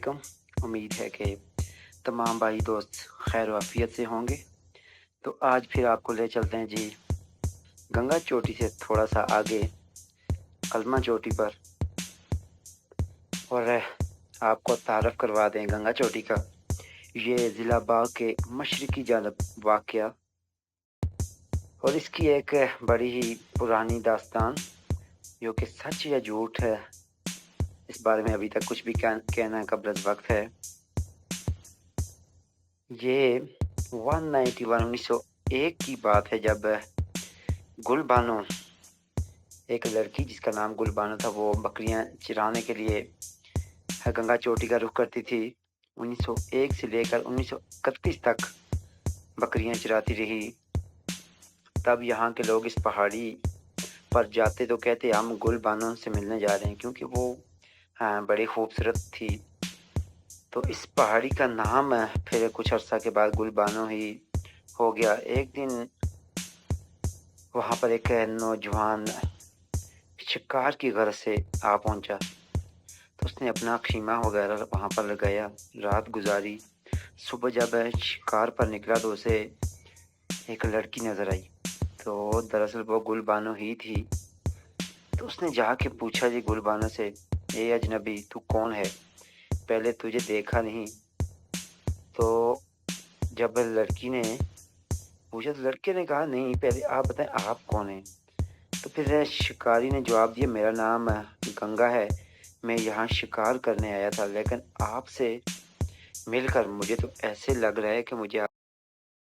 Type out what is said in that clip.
علیکم۔ امید ہے کہ تمام بھائی دوست خیر و عافیت سے ہوں گے۔ تو آج پھر آپ کو لے چلتے ہیں جی گنگا چوٹی سے تھوڑا سا آگے کلمہ چوٹی پر، اور آپ کو تعارف کروا دیں گنگا چوٹی کا۔ یہ ضلع باغ کے مشرقی جانب واقع اور اس کی ایک بڑی ہی پرانی داستان جو کہ سچ یا جھوٹ ہے، اس بارے میں ابھی تک کچھ بھی کہنا قبل از وقت ہے۔ یہ 1901 کی بات ہے جب گل بانو، ایک لڑکی جس کا نام گل بانو تھا، وہ بکریاں چرانے کے لیے گنگا چوٹی کا رخ کرتی تھی۔ 1901 سے لے کر 1931 تک بکریاں چراتی رہی۔ تب یہاں کے لوگ اس پہاڑی پر جاتے تو کہتے ہم گل بانو سے ملنے جا رہے ہیں، کیونکہ وہ بڑی خوبصورت تھی۔ تو اس پہاڑی کا نام پھر کچھ عرصہ کے بعد گل بانو ہی ہو گیا۔ ایک دن وہاں پر ایک نوجوان شکار کی غرض سے آ پہنچا، تو اس نے اپنا خیمہ وغیرہ وہاں پر لگایا، رات گزاری۔ صبح جب شکار پر نکلا تو اسے ایک لڑکی نظر آئی، تو دراصل وہ گل بانو ہی تھی۔ تو اس نے جا کے پوچھا جی گل بانو سے، اے اجنبی تو کون ہے، پہلے تجھے دیکھا نہیں۔ تو جب لڑکی نے پوچھا تو لڑکے نے کہا نہیں، پہلے آپ بتائیں آپ کون ہیں۔ تو پھر شکاری نے جواب دیا میرا نام گنگا ہے، میں یہاں شکار کرنے آیا تھا، لیکن آپ سے مل کر مجھے تو ایسے لگ رہا ہے کہ مجھے